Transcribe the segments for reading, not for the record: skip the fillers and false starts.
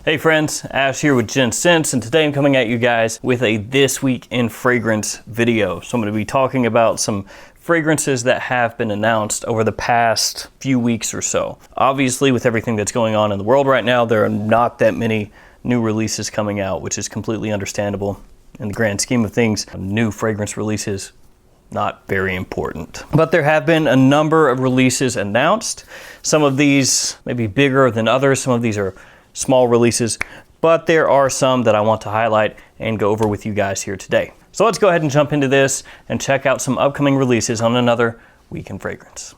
Hey friends, Ash here with JenSense, and today I'm coming at you guys with a This Week in Fragrance video. So I'm going to be talking about some fragrances that have been announced over the past few weeks or so. Obviously, with everything that's going on in the world right now, there are not that many new releases coming out, which is completely understandable. In the grand scheme of things, new fragrance releases, not very important. But there have been a number of releases announced. Some of these may be bigger than others. Some of these are small releases, but there are some that I want to highlight and go over with you guys here today. So let's go ahead and jump into this and check out some upcoming releases on another Week in Fragrance.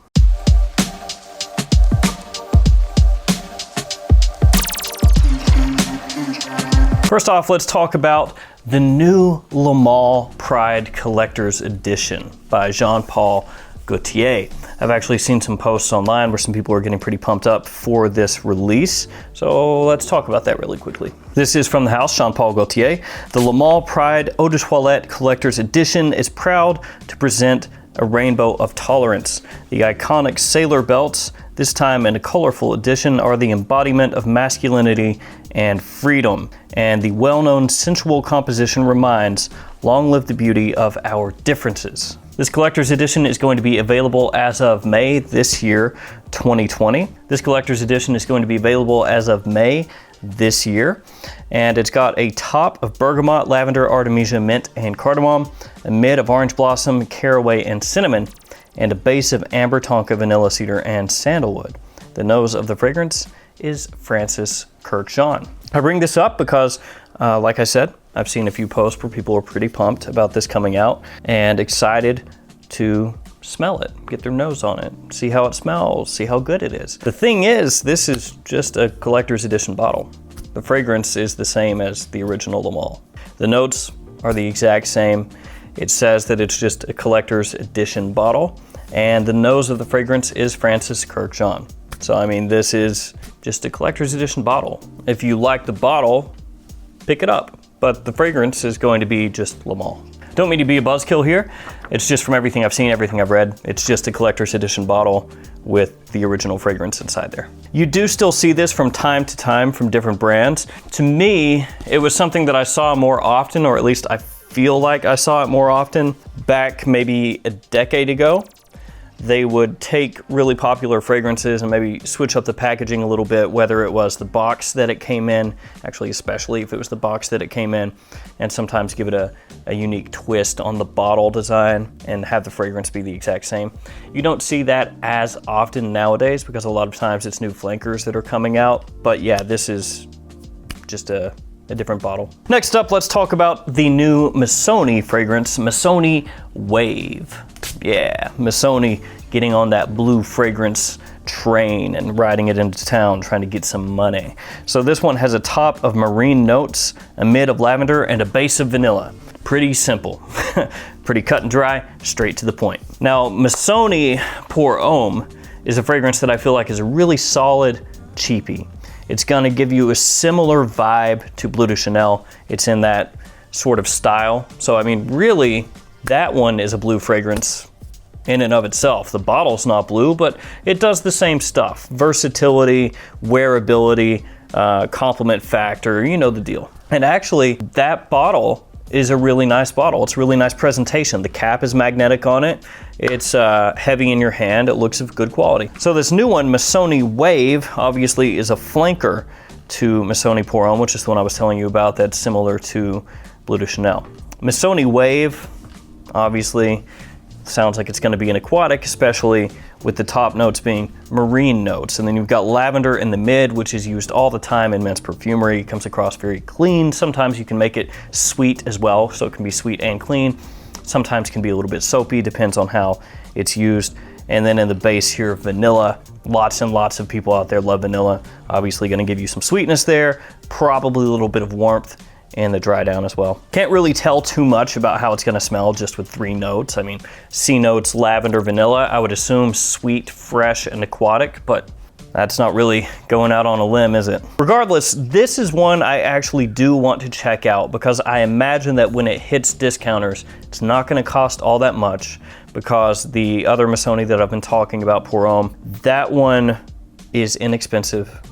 First off, let's talk about the new Le Male Pride Collector's Edition by Jean Paul Gaultier. I've actually seen some posts online where some people are getting pretty pumped up for this release. So let's talk about that really quickly. This is from the house, Jean Paul Gaultier. The Le Male Pride Eau de Toilette Collector's Edition is proud to present a rainbow of tolerance. The iconic sailor belts, this time in a colorful edition, are the embodiment of masculinity and freedom. And the well-known sensual composition reminds, long live the beauty of our differences. This collector's edition is going to be available as of May this year, 2020. This collector's edition is going to be available as of May this year. And it's got a top of bergamot, lavender, artemisia, mint, and cardamom, a mid of orange blossom, caraway, and cinnamon, and a base of amber, tonka, vanilla, cedar, and sandalwood. The nose of the fragrance is Francis Kurkdjian. I bring this up because, like I said, I've seen a few posts where people are pretty pumped about this coming out and excited to smell it, get their nose on it, see how it smells, see how good it is. The thing is, this is just a collector's edition bottle. The fragrance is the same as the original Le Male. The notes are the exact same. It says that it's just a collector's edition bottle, and the nose of the fragrance is Francis Kurkdjian. So I mean, this is just a collector's edition bottle. If you like the bottle, pick it up. But the fragrance is going to be just Le Male. Don't mean to be a buzzkill here. It's just from everything I've seen, everything I've read, it's just a collector's edition bottle with the original fragrance inside there. You do still see this from time to time from different brands. To me, it was something that I saw more often, or at least I feel like I saw it more often back maybe a decade ago. They would take really popular fragrances and maybe switch up the packaging a little bit, whether it was the box that it came in, actually especially if it was the box that it came in, and sometimes give it a unique twist on the bottle design and have the fragrance be the exact same. You don't see that as often nowadays because a lot of times it's new flankers that are coming out, but yeah, this is just a different bottle. Next up, let's talk about the new Missoni fragrance, Missoni Wave. Yeah, Missoni getting on that blue fragrance train and riding it into town, trying to get some money. So this one has a top of marine notes, a mid of lavender, and a base of vanilla. Pretty simple, pretty cut and dry, straight to the point. Now, Missoni Pour Homme is a fragrance that I feel like is a really solid cheapie. It's gonna give you a similar vibe to Bleu de Chanel. It's in that sort of style. So I mean, really, that one is a blue fragrance in and of itself. The bottle's not blue, but it does the same stuff. Versatility, wearability, compliment factor, you know the deal. And actually, that bottle is a really nice bottle. It's a really nice presentation. The cap is magnetic on it. It's heavy in your hand. It looks of good quality. So this new one, Missoni Wave, obviously is a flanker to Missoni Pour Homme, which is the one I was telling you about that's similar to Bleu de Chanel. Missoni Wave, obviously, sounds like it's gonna be an aquatic, especially with the top notes being marine notes. And then you've got lavender in the mid, which is used all the time in men's perfumery. It comes across very clean. Sometimes you can make it sweet as well, so it can be sweet and clean. Sometimes can be a little bit soapy, depends on how it's used. And then in the base here, vanilla. Lots and lots of people out there love vanilla. Obviously gonna give you some sweetness there, probably a little bit of warmth and the dry down as well. Can't really tell too much about how it's gonna smell just with 3 notes. I mean, C notes, lavender, vanilla. I would assume sweet, fresh, and aquatic, but that's not really going out on a limb, is it? Regardless, this is one I actually do want to check out because I imagine that when it hits discounters, it's not gonna cost all that much because the other Missoni that I've been talking about, Pour Homme, that one is inexpensive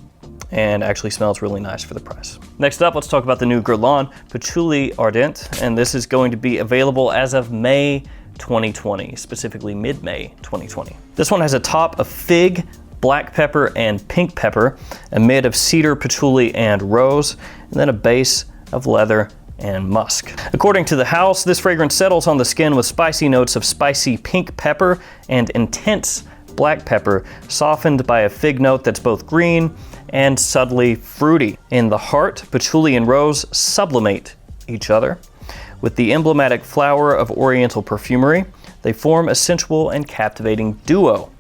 and actually smells really nice for the price. Next up, let's talk about the new Guerlain Patchouli Ardent, and this is going to be available as of May 2020, specifically mid-May 2020. This one has a top of fig, black pepper, and pink pepper, a mid of cedar, patchouli, and rose, and then a base of leather and musk. According to the house, this fragrance settles on the skin with spicy notes of spicy pink pepper and intense black pepper, softened by a fig note that's both green and subtly fruity. In the heart, patchouli and rose sublimate each other. With the emblematic flower of Oriental perfumery, they form a sensual and captivating duo.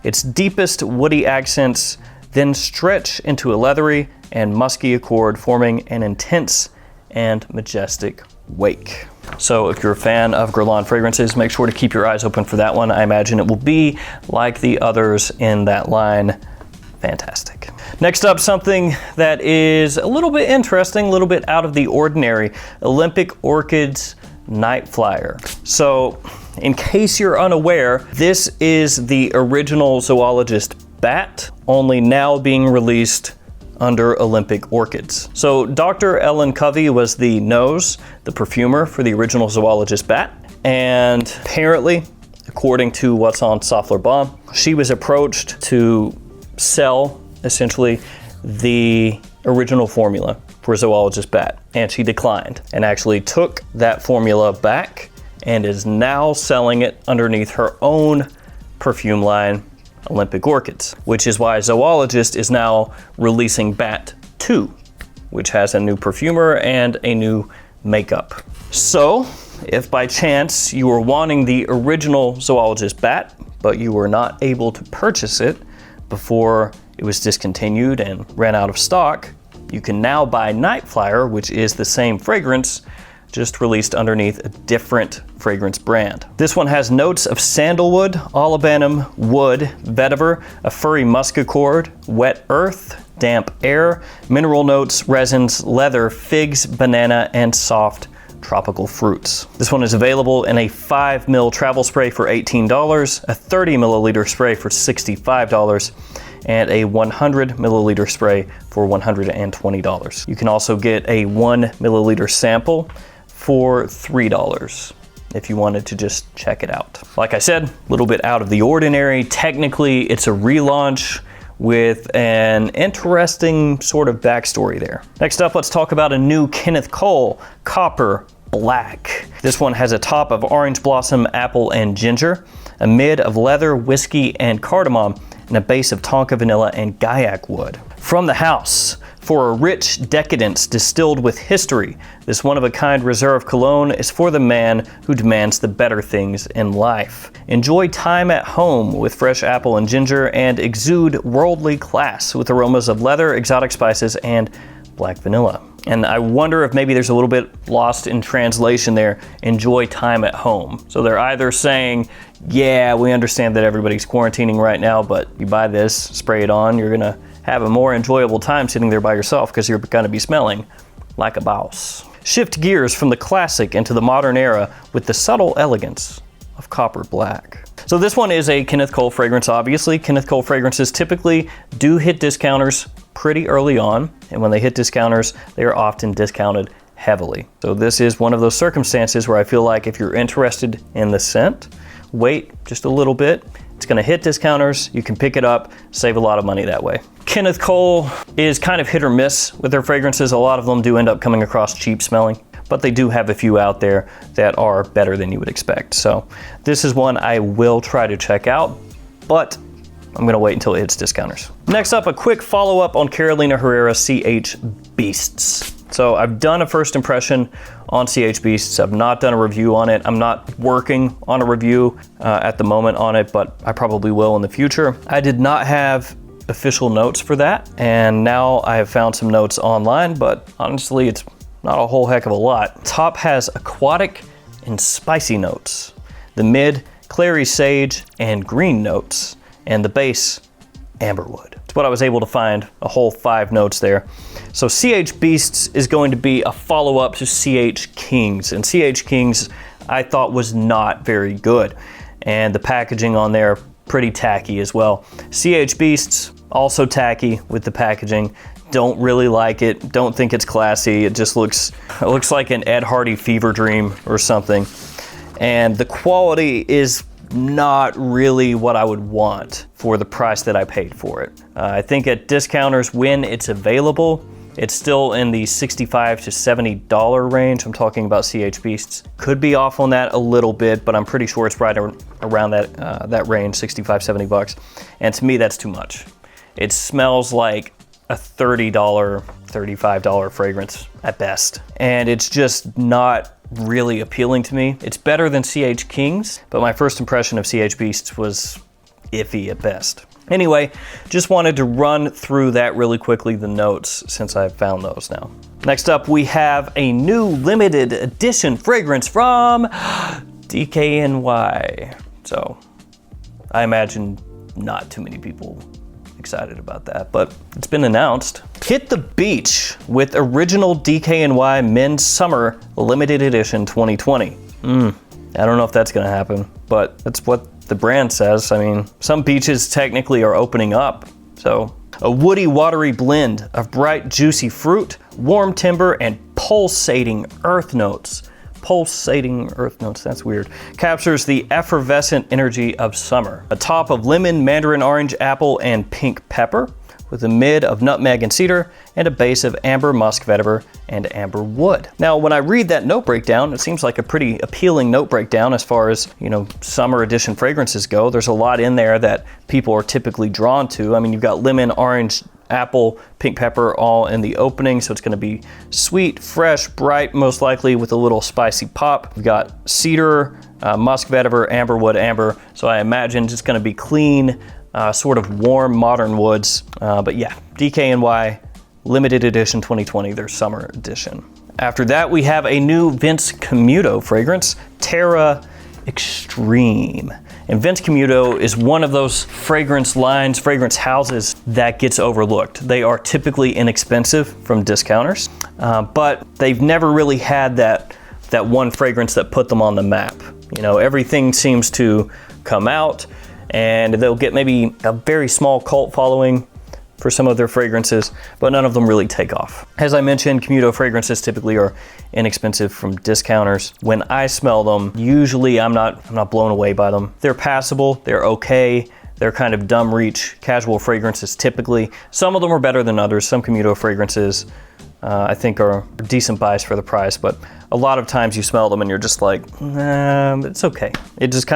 Its deepest woody accents then stretch into a leathery and musky accord, forming an intense and majestic wake. So if you're a fan of Guerlain fragrances, make sure to keep your eyes open for that one. I imagine it will be like the others in that line. Fantastic. Next up, something that is a little bit interesting, a little bit out of the ordinary. Olympic Orchids Night Flyer. So in case you're unaware, this is the original zoologist bat, only now being released under Olympic Orchids. So Dr. Ellen Covey was the nose, the perfumer for the original zoologist bat, and apparently, according to what's on Soffler Bomb, she was approached to sell essentially the original formula for zoologist bat, and she declined and actually took that formula back and is now selling it underneath her own perfume line, Olympic Orchids, which is why Zoologist is now releasing Bat 2, which has a new perfumer and a new makeup. So if by chance you were wanting the original Zoologist Bat, but you were not able to purchase it before it was discontinued and ran out of stock, you can now buy Night Flyer, which is the same fragrance, just released underneath a different fragrance brand. This one has notes of sandalwood, olibanum, wood, vetiver, a furry musk accord, wet earth, damp air, mineral notes, resins, leather, figs, banana, and soft tropical fruits. This one is available in a 5 ml travel spray for $18, a 30 milliliter spray for $65, and a 100 milliliter spray for $120. You can also get a 1 milliliter sample for $3 if you wanted to just check it out. Like I said, a little bit out of the ordinary. Technically, it's a relaunch with an interesting sort of backstory there. Next up, let's talk about a new Kenneth Cole Copper Black. This one has a top of orange blossom, apple, and ginger, a mid of leather, whiskey, and cardamom, and a base of tonka vanilla and gaiac wood. From the house, for a rich decadence distilled with history, this one-of-a-kind reserve cologne is for the man who demands the better things in life. Enjoy time at home with fresh apple and ginger, and exude worldly class with aromas of leather, exotic spices, and black vanilla. And I wonder if maybe there's a little bit lost in translation there, enjoy time at home. So they're either saying, yeah, we understand that everybody's quarantining right now, but you buy this, spray it on, you're gonna have a more enjoyable time sitting there by yourself because you're gonna be smelling like a boss. Shift gears from the classic into the modern era with the subtle elegance of Copper Black. So this one is a Kenneth Cole fragrance, obviously. Kenneth Cole fragrances typically do hit discounters pretty early on, and when they hit discounters, they are often discounted heavily. So this is one of those circumstances where I feel like if you're interested in the scent, wait just a little bit. It's gonna hit discounters, you can pick it up, save a lot of money that way. Kenneth Cole is kind of hit or miss with their fragrances. A lot of them do end up coming across cheap smelling, but they do have a few out there that are better than you would expect. So this is one I will try to check out, but I'm gonna wait until it hits discounters. Next up, a quick follow-up on Carolina Herrera CH Beasts. So I've done a first impression on CH Beasts. I've not done a review on it. I'm not working on a review at the moment on it, but I probably will in the future. I did not have official notes for that, and now I have found some notes online, but honestly, it's not a whole heck of a lot. Top has aquatic and spicy notes. The mid, clary sage and green notes, and the base, amberwood. It's what I was able to find, a whole 5 notes there. So CH Beasts is going to be a follow-up to CH Kings, and CH Kings I thought was not very good, and the packaging on there pretty tacky as well. CH Beasts also tacky with the packaging, don't really like it. Don't think it's classy. It looks like an Ed Hardy fever dream or something. And the quality is not really what I would want for the price that I paid for it. I think at discounters, when it's available, it's still in the $65 to $70 range. I'm talking about CH Beasts. Could be off on that a little bit, but I'm pretty sure it's right around that range, 65, 70 bucks. And to me, that's too much. It smells like a $30, $35 fragrance at best. And it's just not really appealing to me. It's better than CH Kings, but my first impression of CH Beasts was iffy at best. Anyway, just wanted to run through that really quickly, the notes, since I've found those now. Next up, we have a new limited edition fragrance from DKNY. So I imagine not too many people excited about that, but it's been announced. Hit the beach with original DKNY Men's Summer Limited Edition 2020. I don't know if that's gonna happen, but that's what the brand says. I mean, some beaches technically are opening up, so. A woody, watery blend of bright, juicy fruit, warm timber, and pulsating earth notes. Pulsating earth notes, that's weird. Captures the effervescent energy of summer. A top of lemon, mandarin orange, apple, and pink pepper, with a mid of nutmeg and cedar, and a base of amber, musk vetiver, and amber wood. Now, when I read that note breakdown, it seems like a pretty appealing note breakdown as far as, summer edition fragrances go. There's a lot in there that people are typically drawn to. I mean, you've got lemon, orange, apple, pink pepper all in the opening, so it's gonna be sweet, fresh, bright, most likely with a little spicy pop. We've got cedar, musk vetiver, amber wood, amber, so I imagine it's gonna be clean, sort of warm, modern woods. But yeah, DKNY limited edition 2020, their summer edition. After that, we have a new Vince Camuto fragrance, Terra Extreme. And Vince Camuto is one of those fragrance lines, fragrance houses that gets overlooked. They are typically inexpensive from discounters, but they've never really had that one fragrance that put them on the map. Everything seems to come out and they'll get maybe a very small cult following for some of their fragrances, but none of them really take off. As I mentioned, Camuto fragrances typically are inexpensive from discounters. When I smell them, usually I'm not blown away by them. They're passable, they're okay, they're kind of dumb reach casual fragrances typically. Some of them are better than others. Some Camuto fragrances I think are decent buys for the price, but a lot of times you smell them and you're just like, it's okay. It just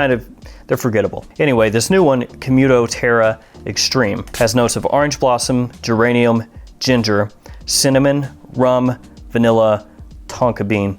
they're forgettable. Anyway, this new one, Camuto Terra Extreme, has notes of orange blossom, geranium, ginger, cinnamon, rum, vanilla, tonka bean,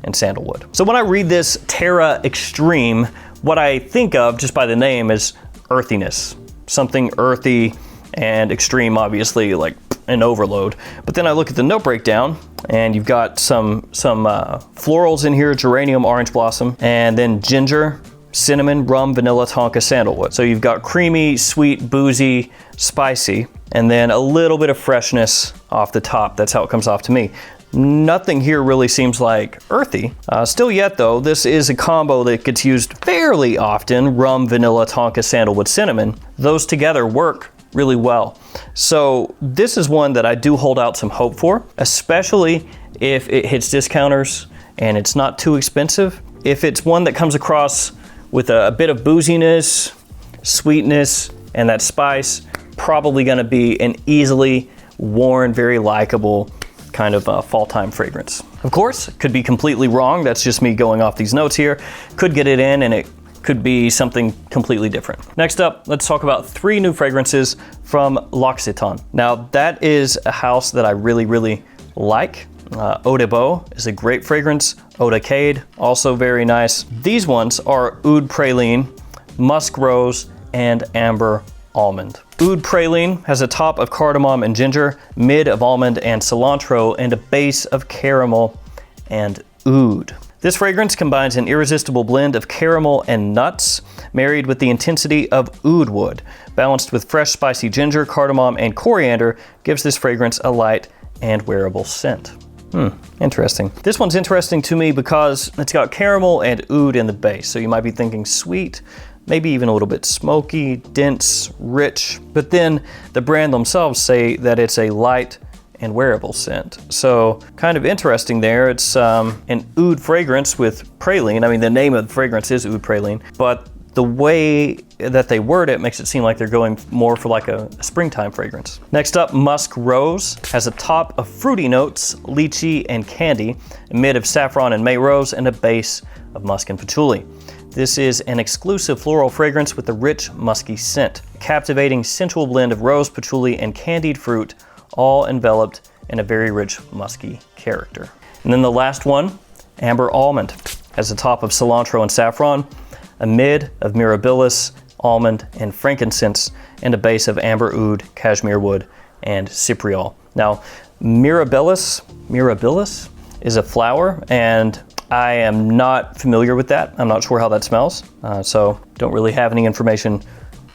and sandalwood. So when I read this Terra Extreme, what I think of just by the name is earthiness. Something earthy and extreme, obviously, like an overload. But then I look at the note breakdown and you've got some florals in here, geranium, orange blossom, and then ginger, cinnamon, rum, vanilla, tonka, sandalwood. So you've got creamy, sweet, boozy, spicy, and then a little bit of freshness off the top. That's how it comes off to me. Nothing here really seems like earthy. Still yet though, this is a combo that gets used fairly often. Rum, vanilla, tonka, sandalwood, cinnamon. Those together work really well. So this is one that I do hold out some hope for, especially if it hits discounters and it's not too expensive. If it's one that comes across with a bit of booziness, sweetness, and that spice, probably gonna be an easily worn, very likable kind of fall time fragrance. Of course, could be completely wrong. That's just me going off these notes here. Could get it in and it could be something completely different. Next up, let's talk about 3 new fragrances from L'Occitane. Now that is a house that I really, really like. Eau de Beau is a great fragrance. Eau de Cade, also very nice. These ones are Oud Praline, Musk Rose, and Amber Almond. Oud Praline has a top of cardamom and ginger, mid of almond and cilantro, and a base of caramel and oud. This fragrance combines an irresistible blend of caramel and nuts, married with the intensity of oud wood. Balanced with fresh spicy ginger, cardamom, and coriander, gives this fragrance a light and wearable scent. Interesting. This one's interesting to me because it's got caramel and oud in the base, so you might be thinking sweet, maybe even a little bit smoky, dense, rich, but then the brand themselves say that it's a light and wearable scent. So kind of interesting there. It's an oud fragrance with praline. I mean, the name of the fragrance is oud praline, but the way that they word it makes it seem like they're going more for like a springtime fragrance. Next up, Musk Rose has a top of fruity notes, lychee and candy, a mid of saffron and May Rose, and a base of musk and patchouli. This is an exclusive floral fragrance with a rich, musky scent. A captivating, sensual blend of rose, patchouli, and candied fruit, all enveloped in a very rich, musky character. And then the last one, Amber Almond, has a top of cilantro and saffron, a mid of mirabilis, almond, and frankincense, and a base of amber oud, cashmere wood, and cypriol. Now, mirabilis is a flower, and I am not familiar with that. I'm not sure how that smells, so don't really have any information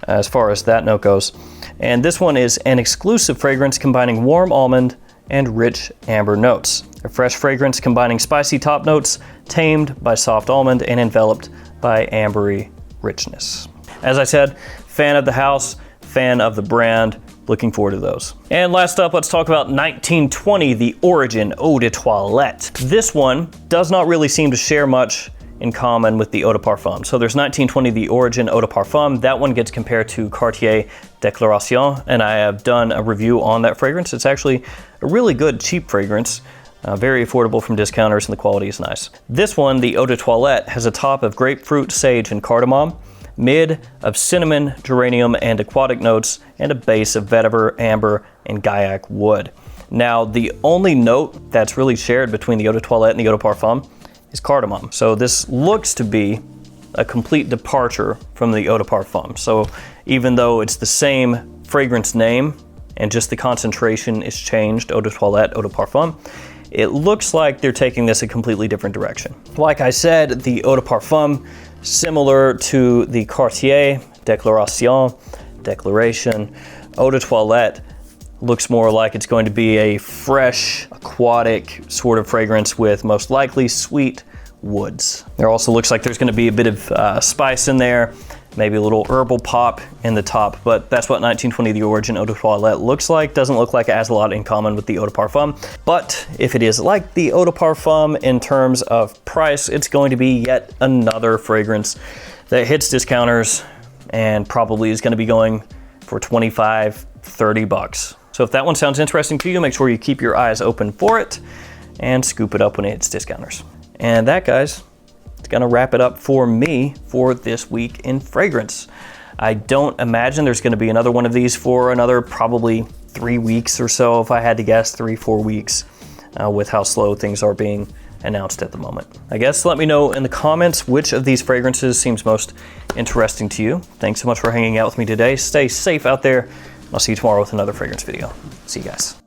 as far as that note goes. And this one is an exclusive fragrance combining warm almond and rich amber notes. A fresh fragrance combining spicy top notes, tamed by soft almond and enveloped by ambery richness. As I said, fan of the house, fan of the brand, looking forward to those. And last up, let's talk about 1920, the Origin Eau de Toilette. This one does not really seem to share much in common with the Eau de Parfum. So there's 1920, the Origin Eau de Parfum. That one gets compared to Cartier Declaration, and I have done a review on that fragrance. It's actually a really good, cheap fragrance. Very affordable from discounters, and the quality is nice. This one, the Eau de Toilette, has a top of grapefruit, sage, and cardamom, mid of cinnamon, geranium, and aquatic notes, and a base of vetiver, amber, and gaiac wood. Now, the only note that's really shared between the Eau de Toilette and the Eau de Parfum is cardamom. So this looks to be a complete departure from the Eau de Parfum. So even though it's the same fragrance name and just the concentration is changed, Eau de Toilette, Eau de Parfum, it looks like they're taking this a completely different direction. Like I said, the Eau de Parfum, similar to the Cartier Declaration, Eau de Toilette looks more like it's going to be a fresh, aquatic sort of fragrance with most likely sweet woods. There also looks like there's going to be a bit of spice in there, maybe a little herbal pop in the top, but that's what 1920 the Origin Eau de Toilette looks like. Doesn't look like it has a lot in common with the Eau de Parfum, but if it is like the Eau de Parfum in terms of price, it's going to be yet another fragrance that hits discounters and probably is going to be going for 25, 30 bucks. So if that one sounds interesting to you, make sure you keep your eyes open for it and scoop it up when it hits discounters. And that, guys, it's gonna wrap it up for me for this week in fragrance. I don't imagine there's gonna be another one of these for another probably 3 weeks or so, if I had to guess, 3-4 weeks, with how slow things are being announced at the moment. I guess let me know in the comments which of these fragrances seems most interesting to you. Thanks so much for hanging out with me today. Stay safe out there. I'll see you tomorrow with another fragrance video. See you guys.